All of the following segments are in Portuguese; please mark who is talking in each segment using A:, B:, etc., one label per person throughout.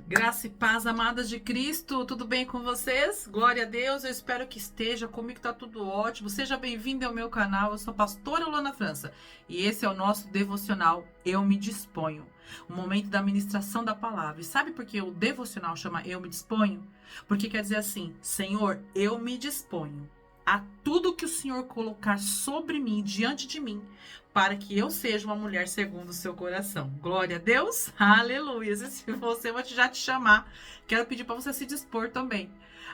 A: Graça e paz, amadas de Cristo, tudo bem com vocês? Glória a Deus, eu espero que esteja, comigo tá tudo ótimo. Seja bem-vindo ao meu canal, eu sou a pastora Luana França e esse é o nosso devocional Eu Me Disponho, o momento da ministração da palavra. E sabe por que o devocional chama Eu Me Disponho? Porque quer dizer assim, Senhor, eu me disponho a tudo que o Senhor colocar sobre mim, diante de mim, para que eu seja uma mulher segundo o seu coração. Glória a Deus, aleluia. E se você, eu vou já te chamar. Quero pedir para você se dispor também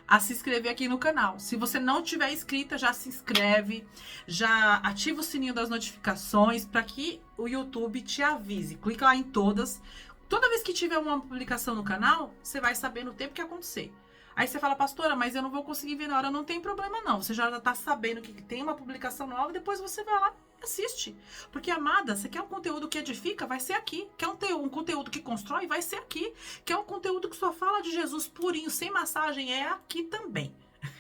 A: a se inscrever aqui no canal. Se você não tiver inscrita, já se inscreve, já ativa o sininho das notificações para que o YouTube te avise. Clica lá em todas. Toda vez que tiver uma publicação no canal, você vai saber no tempo que acontecer. Aí você fala, pastora, mas eu não vou conseguir ver na hora. Não tem problema não. Você já está sabendo que tem uma publicação nova, depois você vai lá e assiste. Porque, amada, você quer um conteúdo que edifica? Vai ser aqui. Quer um conteúdo que constrói? Vai ser aqui. Quer um conteúdo que só fala de Jesus purinho, sem massagem? É aqui também.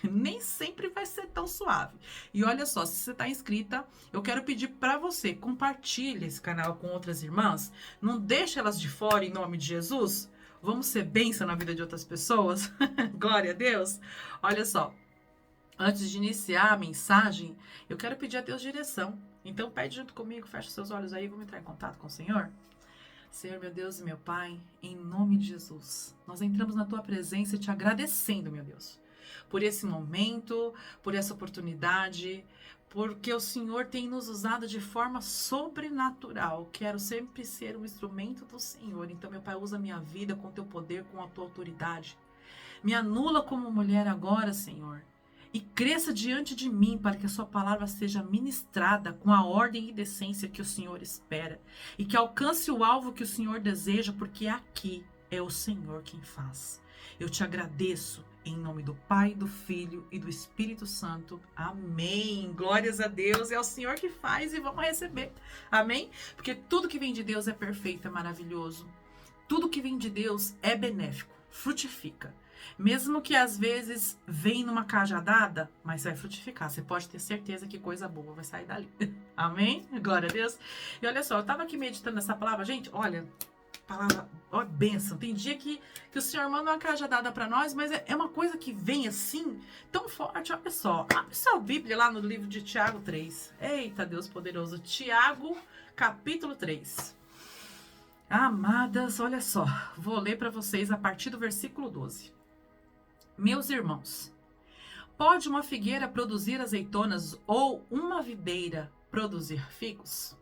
A: Nem sempre vai ser tão suave. E olha só, se você está inscrita, eu quero pedir para você, compartilhe esse canal com outras irmãs. Não deixe elas de fora em nome de Jesus. Vamos ser bênção na vida de outras pessoas? Glória a Deus. Olha só, antes de iniciar a mensagem, eu quero pedir a Deus direção. Então pede junto comigo, fecha os seus olhos aí, vamos entrar em contato com o Senhor. Senhor, meu Deus e meu Pai, em nome de Jesus, nós entramos na Tua presença te agradecendo, meu Deus, por esse momento, por essa oportunidade, porque o Senhor tem nos usado de forma sobrenatural. Quero sempre ser um instrumento do Senhor. Então, meu Pai, usa a minha vida com Teu poder, com a Tua autoridade. Me anula como mulher agora, Senhor, e cresça diante de mim para que a sua palavra seja ministrada com a ordem e decência que o Senhor espera e que alcance o alvo que o Senhor deseja, porque aqui é o Senhor quem faz. Eu te agradeço em nome do Pai, do Filho e do Espírito Santo. Amém. Glórias a Deus. É o Senhor que faz e vamos receber. Amém? Porque tudo que vem de Deus é perfeito, é maravilhoso. Tudo que vem de Deus é benéfico, frutifica. Mesmo que às vezes vem numa cajadada, mas vai frutificar. Você pode ter certeza que coisa boa vai sair dali. Amém? Glória a Deus. E olha só, eu tava aqui meditando nessa palavra. Gente, olha, palavra, ó, bênção. Tem dia que o Senhor manda uma cajadada para nós, mas é uma coisa que vem assim, tão forte. Olha só, abre sua Bíblia lá no livro de Tiago 3. Eita, Deus poderoso. Tiago, capítulo 3. Amadas, olha só, vou ler para vocês a partir do versículo 12. Meus irmãos, pode uma figueira produzir azeitonas ou uma videira produzir figos?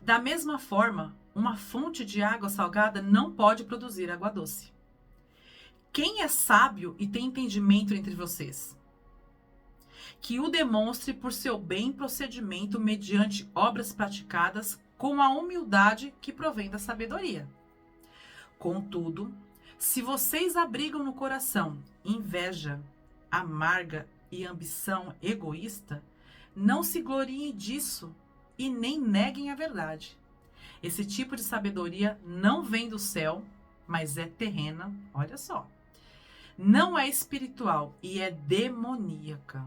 A: Da mesma forma, uma fonte de água salgada não pode produzir água doce. Quem é sábio e tem entendimento entre vocês? Que o demonstre por seu bem procedimento mediante obras praticadas com a humildade que provém da sabedoria. Contudo, se vocês abrigam no coração inveja amarga e ambição egoísta, não se gloriem disso e nem neguem a verdade. Esse tipo de sabedoria não vem do céu, mas é terrena, olha só. Não é espiritual e é demoníaca.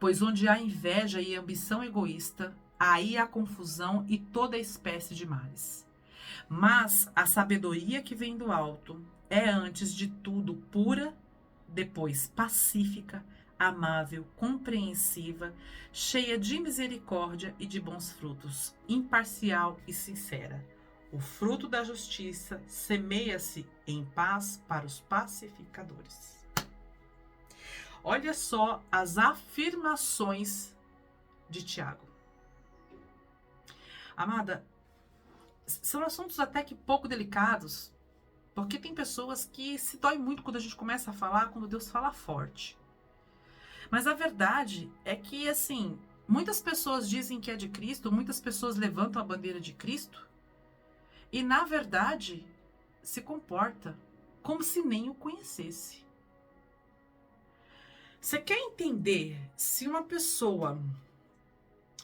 A: Pois onde há inveja e ambição egoísta, aí há confusão e toda espécie de males. Mas a sabedoria que vem do alto é antes de tudo pura, depois pacífica, amável, compreensiva, cheia de misericórdia e de bons frutos, imparcial e sincera. O fruto da justiça semeia-se em paz para os pacificadores. Olha só as afirmações de Tiago. Amada, são assuntos até que pouco delicados, porque tem pessoas que se doem muito quando a gente começa a falar, quando Deus fala forte. Mas a verdade é que, assim, muitas pessoas dizem que é de Cristo, muitas pessoas levantam a bandeira de Cristo e, na verdade, se comporta como se nem o conhecesse. Você quer entender se uma pessoa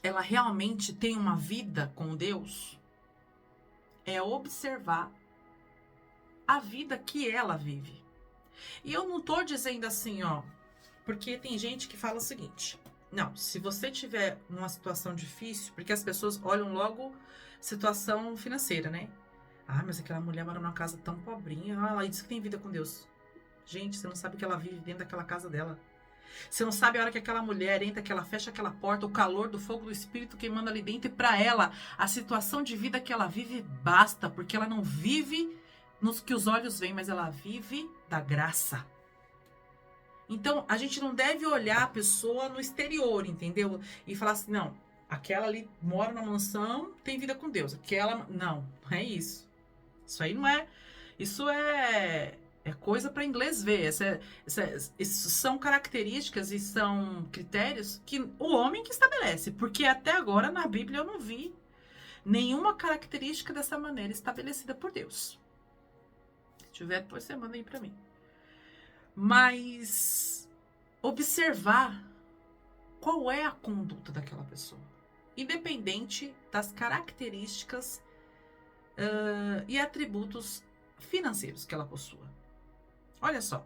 A: ela realmente tem uma vida com Deus? É observar a vida que ela vive. E eu não tô dizendo assim, ó, porque tem gente que fala o seguinte: não, se você tiver numa situação difícil, porque as pessoas olham logo situação financeira, né? Ah, mas aquela mulher mora numa casa tão pobrinha. Ah, ela disse que tem vida com Deus. Gente, você não sabe que ela vive dentro daquela casa dela. Você não sabe a hora que aquela mulher entra, que ela fecha aquela porta, o calor do fogo do Espírito queimando ali dentro. E para ela, a situação de vida que ela vive basta. Porque ela não vive nos que os olhos veem, mas ela vive da graça. Então, a gente não deve olhar a pessoa no exterior, entendeu? E falar assim, não, aquela ali mora na mansão, tem vida com Deus. Aquela, não é isso. Isso aí não é. Isso é coisa para inglês ver. Isso são características e são critérios que o homem que estabelece. Porque até agora na Bíblia eu não vi nenhuma característica dessa maneira estabelecida por Deus. Se tiver, depois você manda aí para mim. Mas observar qual é a conduta daquela pessoa, independente das características e atributos financeiros que ela possua. Olha só,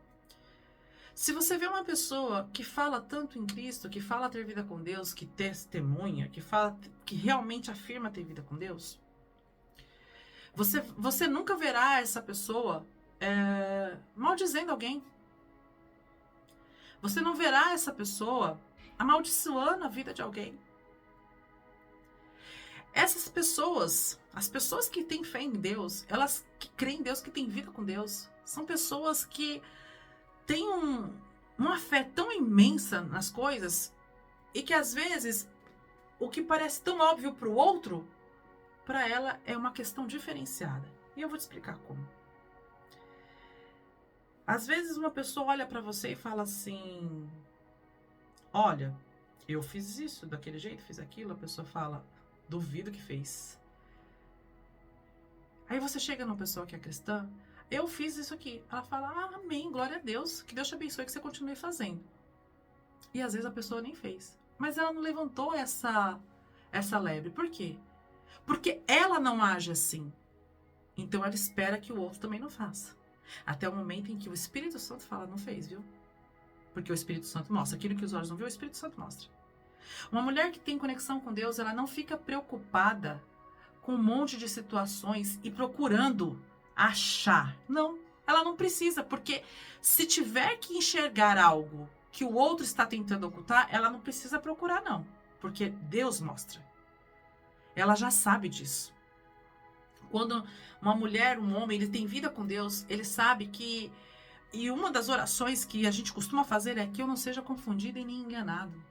A: se você vê uma pessoa que fala tanto em Cristo, que fala ter vida com Deus, que testemunha, que realmente afirma ter vida com Deus, você nunca verá essa pessoa maldizendo alguém. Você não verá essa pessoa amaldiçoando a vida de alguém. Essas pessoas, as pessoas que têm fé em Deus, elas que creem em Deus, que têm vida com Deus, são pessoas que têm uma fé tão imensa nas coisas e que às vezes o que parece tão óbvio para o outro, para ela é uma questão diferenciada. E eu vou te explicar como. Às vezes uma pessoa olha para você e fala assim, olha, eu fiz isso daquele jeito, fiz aquilo. A pessoa fala, duvido que fez. Aí você chega numa pessoa que é cristã, eu fiz isso aqui. Ela fala, amém, glória a Deus, que Deus te abençoe, que você continue fazendo. E às vezes a pessoa nem fez. Mas ela não levantou essa lebre. Por quê? Porque ela não age assim. Então ela espera que o outro também não faça. Até o momento em que o Espírito Santo fala, não fez, viu? Porque o Espírito Santo mostra. Aquilo que os olhos não viram, o Espírito Santo mostra. Uma mulher que tem conexão com Deus, ela não fica preocupada com um monte de situações e procurando achar. Não, ela não precisa, porque se tiver que enxergar algo que o outro está tentando ocultar, ela não precisa procurar, não. Porque Deus mostra. Ela já sabe disso. Quando uma mulher, um homem, ele tem vida com Deus, ele sabe que... E uma das orações que a gente costuma fazer é que eu não seja confundido e nem enganado.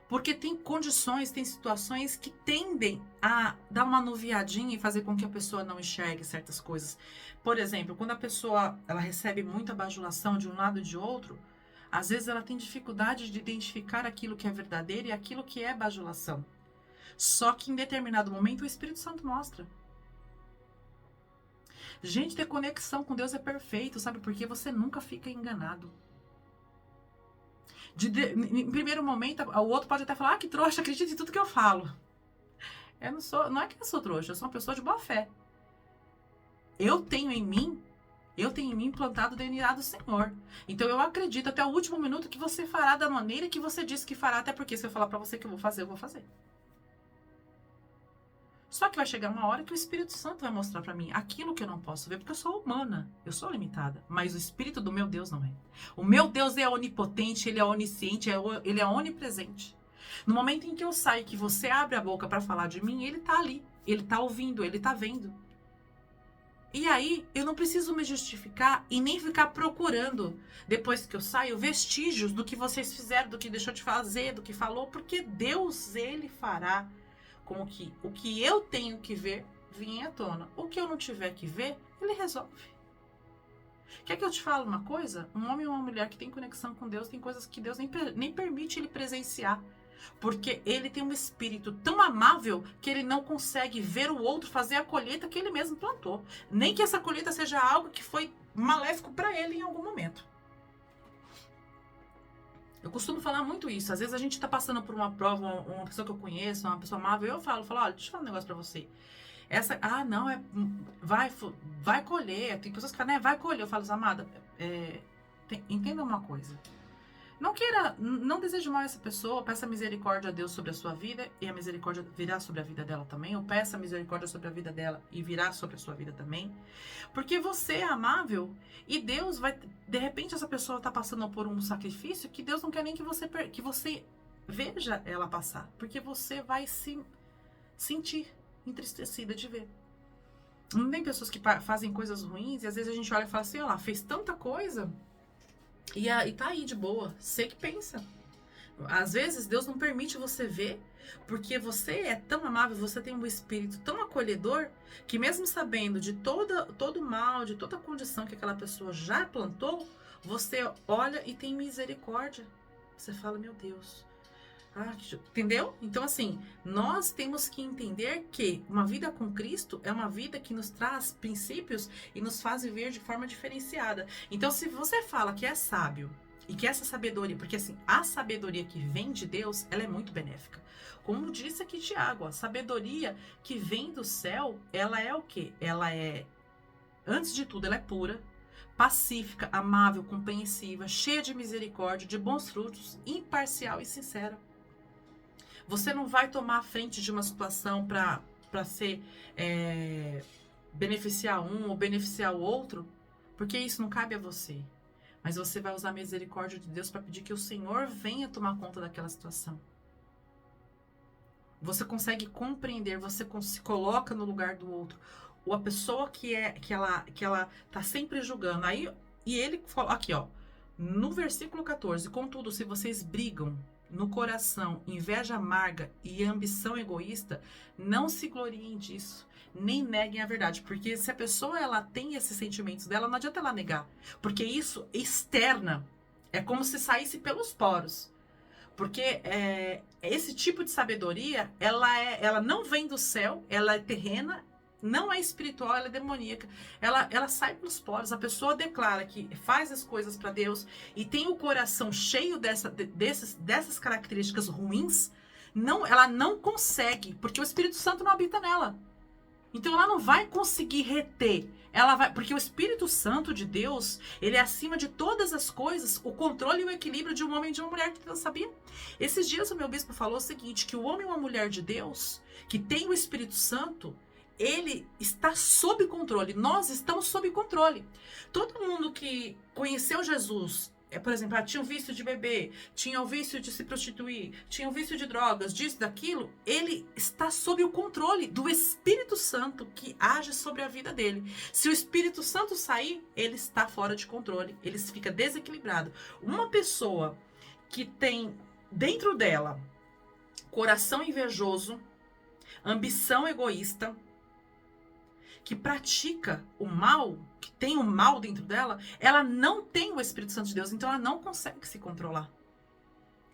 A: Porque tem condições, tem situações que tendem a dar uma anuviadinha e fazer com que a pessoa não enxergue certas coisas. Por exemplo, quando a pessoa ela recebe muita bajulação de um lado e de outro, às vezes ela tem dificuldade de identificar aquilo que é verdadeiro e aquilo que é bajulação. Só que em determinado momento o Espírito Santo mostra. Gente, ter conexão com Deus é perfeito, sabe? Porque você nunca fica enganado. Em primeiro momento, o outro pode até falar, que trouxa, acredita em tudo que eu falo. Não é que eu sou trouxa, eu sou uma pessoa de boa fé. Eu tenho em mim implantado o DNA do Senhor. Então eu acredito até o último minuto que você fará da maneira que você disse que fará, até porque se eu falar pra você que eu vou fazer. Só que vai chegar uma hora que o Espírito Santo vai mostrar pra mim aquilo que eu não posso ver, porque eu sou humana, eu sou limitada. Mas o Espírito do meu Deus não é. O meu Deus é onipotente, ele é onisciente, ele é onipresente. No momento em que eu saio, que você abre a boca pra falar de mim, ele tá ali, ele tá ouvindo, ele tá vendo. E aí, eu não preciso me justificar e nem ficar procurando, depois que eu saio, vestígios do que vocês fizeram, do que deixou de fazer, do que falou, porque Deus, ele fará com que o que eu tenho que ver venha à tona. O que eu não tiver que ver, ele resolve. Quer que eu te fale uma coisa? Um homem ou uma mulher que tem conexão com Deus, tem coisas que Deus nem permite ele presenciar. Porque ele tem um espírito tão amável que ele não consegue ver o outro fazer a colheita que ele mesmo plantou. Nem que essa colheita seja algo que foi maléfico para ele em algum momento. Eu costumo falar muito isso. Às vezes a gente tá passando por uma prova, uma pessoa que eu conheço, uma pessoa amável, eu falo, olha, deixa eu falar um negócio pra você. Vai colher. Tem pessoas que falam, né, vai colher. Eu falo, amada, entenda uma coisa. Não deseje mal a essa pessoa, peça misericórdia a Deus sobre a sua vida e a misericórdia virá sobre a vida dela também, ou peça misericórdia sobre a vida dela e virá sobre a sua vida também. Porque você é amável e Deus vai, de repente essa pessoa está passando por um sacrifício que Deus não quer nem que você veja ela passar, porque você vai se sentir entristecida de ver. Não tem pessoas que fazem coisas ruins e às vezes a gente olha e fala assim, ó lá, fez tanta coisa e tá aí de boa, sei que pensa. Às vezes Deus não permite você ver, porque você é tão amável, você tem um espírito tão acolhedor, que mesmo sabendo de todo o mal, de toda a condição que aquela pessoa já plantou, você olha e tem misericórdia. Você fala, meu Deus. Entendeu? Então, assim, nós temos que entender que uma vida com Cristo é uma vida que nos traz princípios e nos faz viver de forma diferenciada. Então, se você fala que é sábio e que essa sabedoria, porque assim, a sabedoria que vem de Deus, ela é muito benéfica. Como disse aqui Tiago, a sabedoria que vem do céu, ela é o quê? Ela é, antes de tudo, ela é pura, pacífica, amável, compreensiva, cheia de misericórdia, de bons frutos, imparcial e sincera. Você não vai tomar a frente de uma situação para ser beneficiar um ou beneficiar o outro, porque isso não cabe a você. Mas você vai usar a misericórdia de Deus para pedir que o Senhor venha tomar conta daquela situação. Você consegue compreender, você se coloca no lugar do outro. Ou a pessoa que ela tá sempre julgando. Aí, e ele fala aqui, ó, no versículo 14, contudo, se vocês brigam no coração, inveja amarga e ambição egoísta, não se gloriem disso, nem neguem a verdade, porque se a pessoa ela tem esses sentimentos dela, não adianta ela negar, porque isso externa, é como se saísse pelos poros, porque esse tipo de sabedoria, ela não vem do céu, ela é terrena, não é espiritual, ela é demoníaca. Ela sai pelos poros. A pessoa declara que faz as coisas para Deus e tem o coração cheio dessas características ruins. Ela não consegue, porque o Espírito Santo não habita nela. Então ela não vai conseguir reter. Porque o Espírito Santo de Deus, ele é acima de todas as coisas, o controle e o equilíbrio de um homem e de uma mulher, que Deus sabia. Esses dias o meu bispo falou o seguinte, que o homem e uma mulher de Deus, que tem o Espírito Santo, ele está sob controle. Nós estamos sob controle. Todo mundo que conheceu Jesus, por exemplo, tinha o vício de beber, tinha o vício de se prostituir, tinha o vício de drogas, disso, daquilo, ele está sob o controle do Espírito Santo que age sobre a vida dele. Se o Espírito Santo sair, ele está fora de controle, ele fica desequilibrado. Uma pessoa que tem dentro dela coração invejoso, ambição egoísta, que pratica o mal, que tem o mal dentro dela, ela não tem o Espírito Santo de Deus, então ela não consegue se controlar.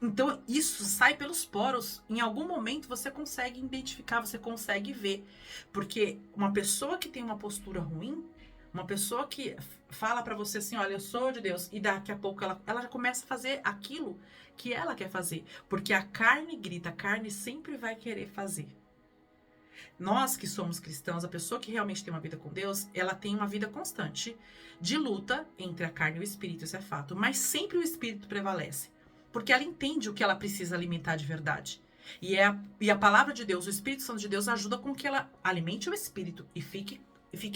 A: Então isso sai pelos poros. Em algum momento você consegue identificar, você consegue ver. Porque uma pessoa que tem uma postura ruim, uma pessoa que fala pra você assim, olha, eu sou de Deus, e daqui a pouco ela já começa a fazer aquilo que ela quer fazer. Porque a carne grita, a carne sempre vai querer fazer. Nós que somos cristãos, a pessoa que realmente tem uma vida com Deus, ela tem uma vida constante de luta entre a carne e o espírito, isso é fato. Mas sempre o espírito prevalece, porque ela entende o que ela precisa alimentar de verdade. E a palavra de Deus, o Espírito Santo de Deus, ajuda com que ela alimente o espírito e fique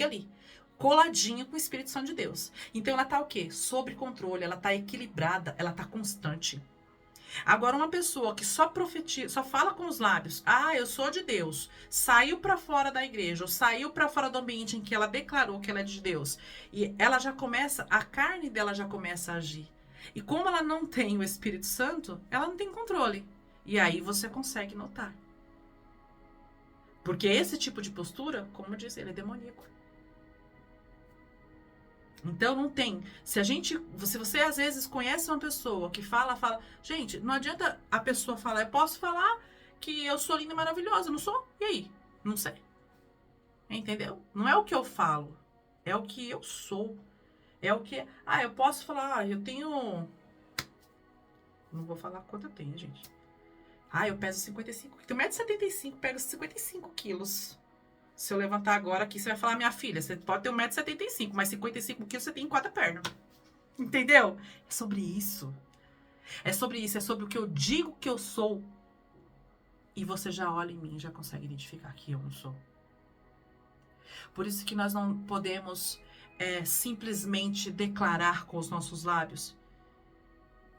A: ali, coladinha com o Espírito Santo de Deus. Então ela tá o quê? Sob controle, ela tá equilibrada, ela tá constante. Agora, uma pessoa que só profetiza, só fala com os lábios, eu sou de Deus, saiu para fora da igreja, ou saiu para fora do ambiente em que ela declarou que ela é de Deus, e ela já começa, a carne dela já começa a agir. E como ela não tem o Espírito Santo, ela não tem controle. E aí você consegue notar. Porque esse tipo de postura, como eu disse, ele é demoníaco. Então não tem. Se você às vezes conhece uma pessoa que fala, gente, não adianta a pessoa falar, eu posso falar que eu sou linda e maravilhosa, não sou? E aí? Não sei. Entendeu? Não é o que eu falo, é o que eu sou. É o que, eu posso falar, eu tenho, não vou falar quanto eu tenho, gente. Eu peso 55, tenho 1,75 m, pego 55 quilos. Se eu levantar agora aqui, você vai falar, minha filha, você pode ter 1,75 m, mas 55 quilos você tem em 4 pernas. Entendeu? É sobre isso. É sobre isso, é sobre o que eu digo que eu sou. E você já olha em mim e já consegue identificar que eu não sou. Por isso que nós não podemos simplesmente declarar com os nossos lábios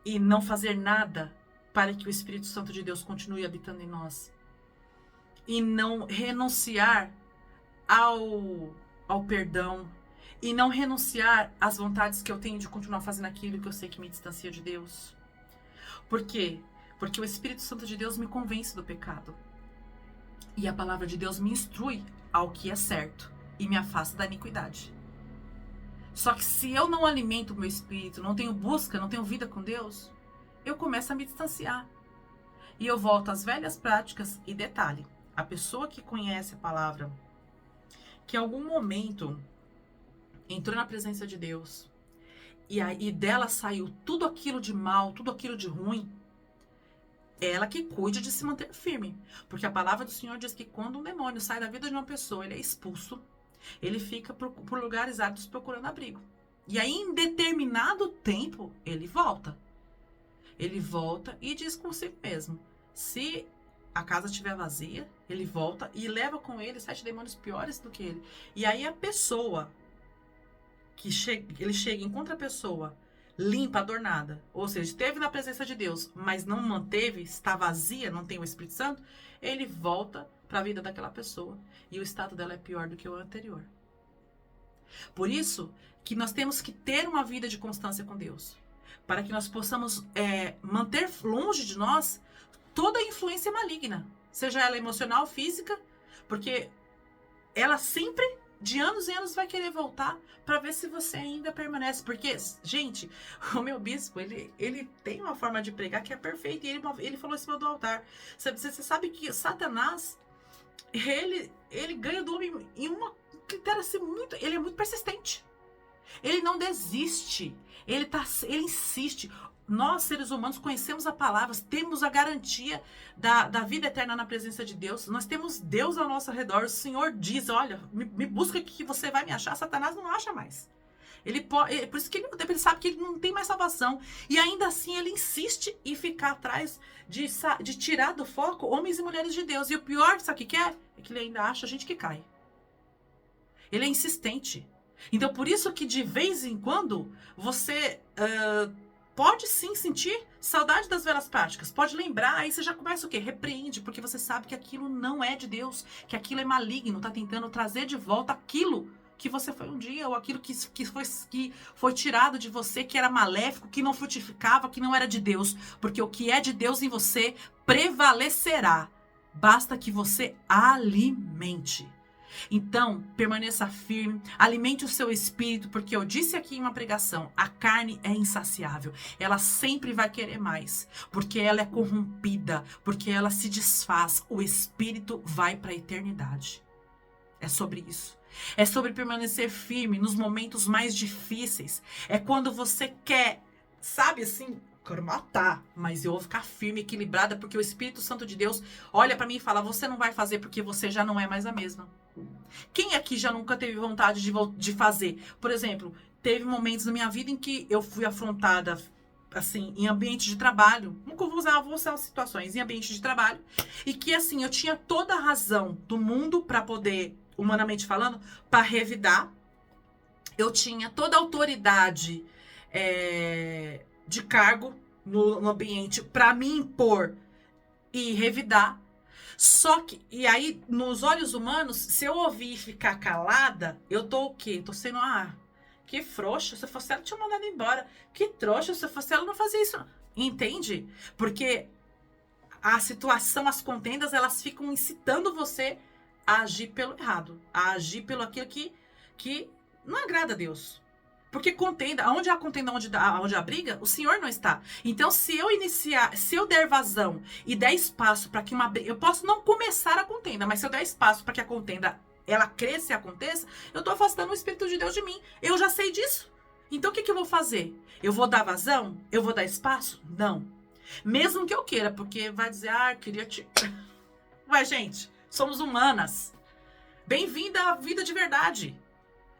A: e não fazer nada para que o Espírito Santo de Deus continue habitando em nós. E não renunciar ao perdão. E não renunciar às vontades que eu tenho de continuar fazendo aquilo que eu sei que me distancia de Deus. Por quê? Porque o Espírito Santo de Deus me convence do pecado. E a palavra de Deus me instrui ao que é certo e me afasta da iniquidade. Só que se eu não alimento o meu espírito, não tenho busca, não tenho vida com Deus, eu começo a me distanciar. E eu volto às velhas práticas. E detalhe, a pessoa que conhece a palavra, que em algum momento entrou na presença de Deus, e dela saiu tudo aquilo de mal, tudo aquilo de ruim, ela que cuide de se manter firme. Porque a palavra do Senhor diz que quando um demônio sai da vida de uma pessoa, ele é expulso, ele fica por lugares áridos procurando abrigo. E aí, em determinado tempo, ele volta. Ele volta e diz consigo mesmo. Se a casa estiver vazia, ele volta e leva com ele 7 demônios piores do que ele. E aí a pessoa ele chega, encontra a pessoa limpa, adornada, ou seja, esteve na presença de Deus, mas não manteve, está vazia, não tem o Espírito Santo, ele volta para a vida daquela pessoa e o estado dela é pior do que o anterior. Por isso que nós temos que ter uma vida de constância com Deus, para que nós possamos manter longe de nós toda a influência maligna, seja ela emocional, física, porque ela sempre, de anos em anos, vai querer voltar para ver se você ainda permanece. Porque, gente, o meu bispo, ele tem uma forma de pregar que é perfeita. E ele falou em cima do altar. Você sabe que Satanás, ele ganha do homem em uma critério assim muito... Ele é muito persistente. Ele não desiste. Ele insiste. Nós, seres humanos, conhecemos a palavra, temos a garantia da vida eterna na presença de Deus. Nós temos Deus ao nosso redor. O Senhor diz, olha, me busca que você vai me achar. Satanás não acha mais. Por isso que ele sabe que ele não tem mais salvação. E ainda assim ele insiste em ficar atrás de tirar do foco homens e mulheres de Deus. E o pior, sabe o que é? É que ele ainda acha a gente que cai. Ele é insistente. Então, por isso que de vez em quando você... pode sim sentir saudade das velhas práticas. Pode lembrar, aí você já começa o quê? Repreende, porque você sabe que aquilo não é de Deus, que aquilo é maligno, tá tentando trazer de volta aquilo que você foi um dia, ou aquilo que foi tirado de você, que era maléfico, que não frutificava, que não era de Deus. Porque o que é de Deus em você prevalecerá. Basta que você alimente. Então, permaneça firme, alimente o seu espírito, porque eu disse aqui em uma pregação, a carne é insaciável, ela sempre vai querer mais, porque ela é corrompida, porque ela se desfaz, o espírito vai para a eternidade. É sobre isso. É sobre permanecer firme nos momentos mais difíceis. É quando você quer, sabe assim... Quero matar, mas eu vou ficar firme, equilibrada, porque o Espírito Santo de Deus olha pra mim e fala, você não vai fazer porque você já não é mais a mesma. Quem aqui já nunca teve vontade de fazer? Por exemplo, teve momentos na minha vida em que eu fui afrontada, assim, em ambiente de trabalho. Nunca vou usar situações em ambiente de trabalho. E que, assim, eu tinha toda a razão do mundo pra poder, humanamente falando, pra revidar. Eu tinha toda a autoridade, de cargo no ambiente para me impor e revidar. Só que, e aí, nos olhos humanos, se eu ouvir e ficar calada, eu tô o quê? Tô sendo, que frouxa, se fosse ela, tinha mandado embora. Que trouxa, se fosse ela, não fazia isso. Entende? Porque a situação, as contendas, elas ficam incitando você a agir pelo errado, a agir pelo aquilo que não agrada a Deus. Porque contenda, onde há contenda, onde há briga, o Senhor não está. Então, se eu der vazão e der espaço para que eu posso não começar a contenda, mas se eu der espaço para que a contenda, ela cresça e aconteça, eu tô afastando o Espírito de Deus de mim. Eu já sei disso. Então, o que eu vou fazer? Eu vou dar vazão? Eu vou dar espaço? Não. Mesmo que eu queira, porque vai dizer, queria te... Vai, gente, somos humanas. Bem-vinda à vida de verdade.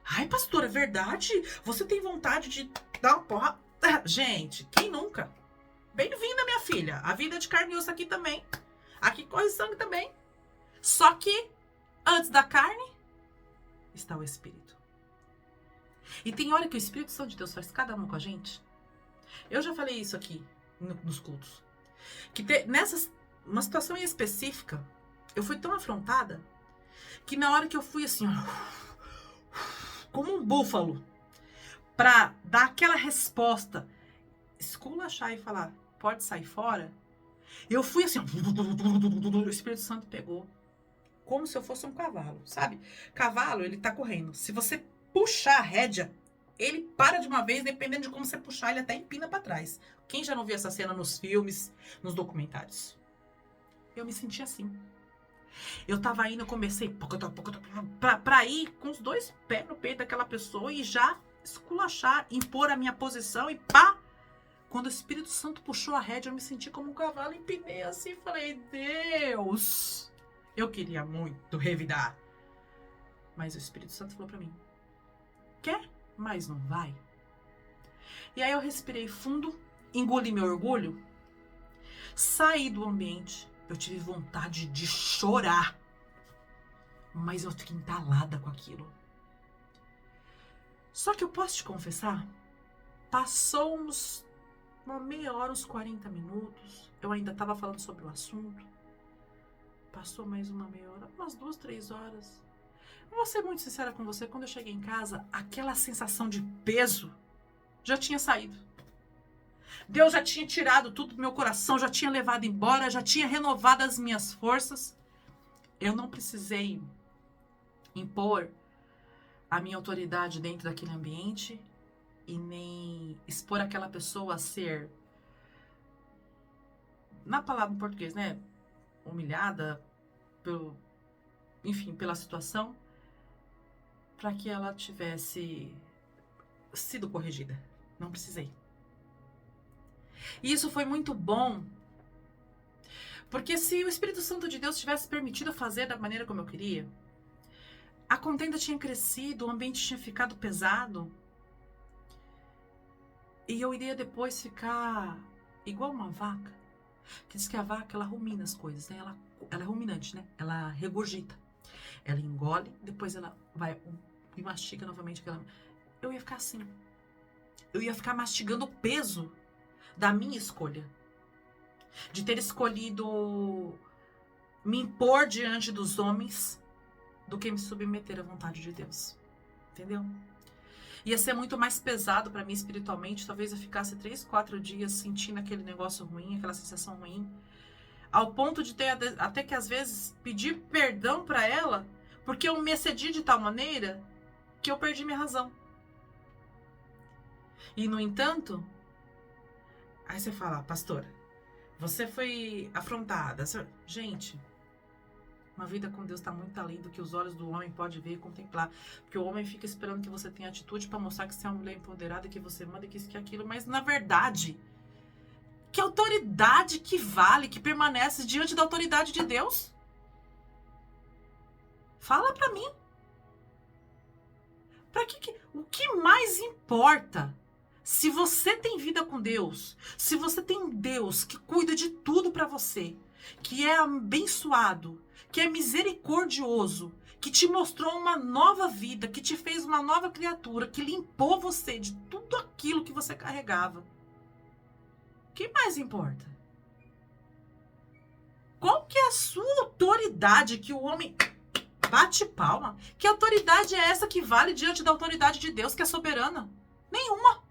A: Ai, pastora, é verdade? Você tem vontade de dar uma porra? Gente, quem nunca? Bem-vinda, minha filha. A vida é de carne e osso aqui também. Aqui corre sangue também. Só que, antes da carne, está o Espírito. E tem hora que o Espírito Santo de Deus faz cada uma com a gente. Eu já falei isso aqui nos cultos. Que uma situação específica, eu fui tão afrontada que na hora que eu fui assim, ó, como um búfalo, pra dar aquela resposta, esculachar e falar, pode sair fora, eu fui assim, ó, o Espírito Santo pegou, como se eu fosse um cavalo, sabe? Cavalo, ele tá correndo. Se você puxar a rédea, ele para de uma vez, dependendo de como você puxar, ele até empina pra trás. Quem já não viu essa cena nos filmes, nos documentários? Eu me senti assim. Eu tava indo, eu comecei pra ir com os 2 pés no peito daquela pessoa e já esculachar, impor a minha posição e pá! Quando o Espírito Santo puxou a rédea, eu me senti como um cavalo, empinei assim e falei, Deus! Eu queria muito revidar. Mas o Espírito Santo falou pra mim, quer, mas não vai? E aí eu respirei fundo, engoli meu orgulho, saí do ambiente. Eu tive vontade de chorar, mas eu fiquei entalada com aquilo. Só que eu posso te confessar, passou uma meia hora, uns 40 minutos, eu ainda estava falando sobre o assunto, passou mais uma meia hora, umas 2, 3 horas. Eu vou ser muito sincera com você, quando eu cheguei em casa, aquela sensação de peso já tinha saído. Deus já tinha tirado tudo do meu coração, já tinha levado embora, já tinha renovado as minhas forças. Eu não precisei impor a minha autoridade dentro daquele ambiente e nem expor aquela pessoa a ser, na palavra em português, né, humilhada, pela situação, para que ela tivesse sido corrigida. Não precisei. E isso foi muito bom, porque se o Espírito Santo de Deus tivesse permitido fazer da maneira como eu queria, a contenda tinha crescido, o ambiente tinha ficado pesado, e eu iria depois ficar igual uma vaca, que diz que a vaca, ela rumina as coisas, né? Ela é ruminante, né? Ela regurgita, ela engole, depois ela vai e mastiga novamente aquela... Eu ia ficar assim, eu ia ficar mastigando o peso da minha escolha, de ter escolhido me impor diante dos homens do que me submeter à vontade de Deus, entendeu? Ia ser muito mais pesado para mim espiritualmente, talvez eu ficasse 3, 4 dias sentindo aquele negócio ruim, aquela sensação ruim, ao ponto de ter até que às vezes pedir perdão para ela, porque eu me excedi de tal maneira que eu perdi minha razão. E no entanto, aí você fala, pastora, você foi afrontada. Gente, uma vida com Deus está muito além do que os olhos do homem podem ver e contemplar. Porque o homem fica esperando que você tenha atitude para mostrar que você é uma mulher empoderada, que você manda, que isso, que aquilo. Mas, na verdade, que autoridade que vale, que permanece diante da autoridade de Deus? Fala para mim. O que mais importa? Se você tem vida com Deus, se você tem um Deus que cuida de tudo para você, que é abençoado, que é misericordioso, que te mostrou uma nova vida, que te fez uma nova criatura, que limpou você de tudo aquilo que você carregava, o que mais importa? Qual que é a sua autoridade que o homem bate palma? Que autoridade é essa que vale diante da autoridade de Deus, que é soberana? Nenhuma.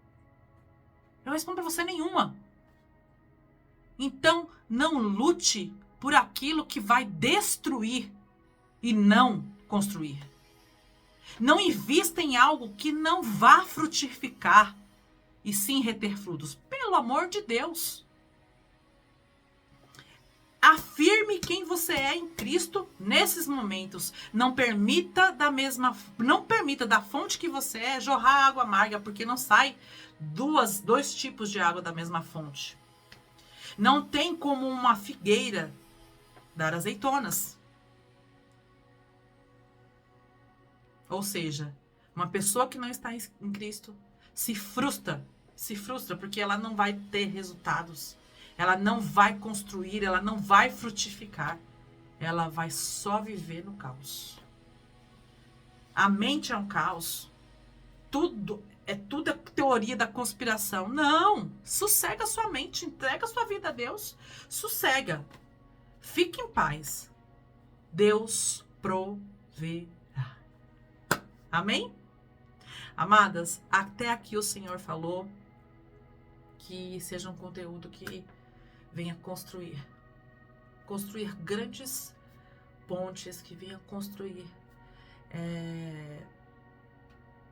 A: Eu respondo para você, nenhuma. Então, não lute por aquilo que vai destruir e não construir. Não invista em algo que não vá frutificar e sim reter frutos. Pelo amor de Deus. Afirme quem você é em Cristo nesses momentos. Não permita da fonte que você é jorrar água amarga, porque não sai dois tipos de água da mesma fonte. Não tem como uma figueira dar azeitonas. Ou seja, uma pessoa que não está em Cristo se frustra porque ela não vai ter resultados. ela não vai construir, ela não vai frutificar. Ela vai só viver no caos. A mente é um caos. Tudo é teoria da conspiração. Não! Sossega sua mente, entrega sua vida a Deus. Sossega. Fique em paz. Deus proverá. Amém? Amadas, até aqui o Senhor falou que seja um conteúdo que venha construir grandes pontes, que venha construir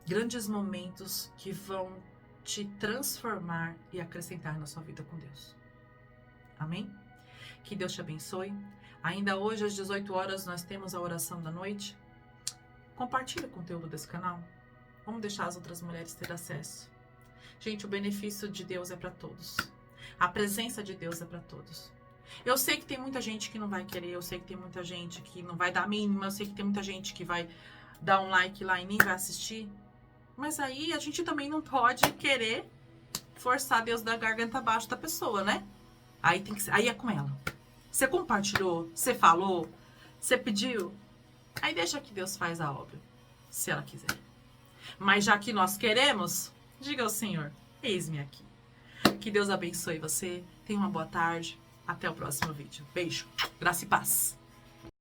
A: grandes momentos que vão te transformar e acrescentar na sua vida com Deus. Amém? Que Deus te abençoe. Ainda hoje, às 18 horas, nós temos a oração da noite. Compartilhe o conteúdo desse canal. Vamos deixar as outras mulheres ter acesso. Gente, o benefício de Deus é para todos. A presença de Deus é para todos. Eu sei que tem muita gente que não vai querer, eu sei que tem muita gente que não vai dar a mínima, eu sei que tem muita gente que vai dar um like lá e nem vai assistir. Mas aí a gente também não pode querer forçar Deus da garganta abaixo da pessoa, né? Aí é com ela. Você compartilhou, você falou, você pediu, aí deixa que Deus faz a obra, se ela quiser. Mas já que nós queremos, diga ao Senhor, eis-me aqui. Que Deus abençoe você, tenha uma boa tarde, até o próximo vídeo. Beijo, graça e paz.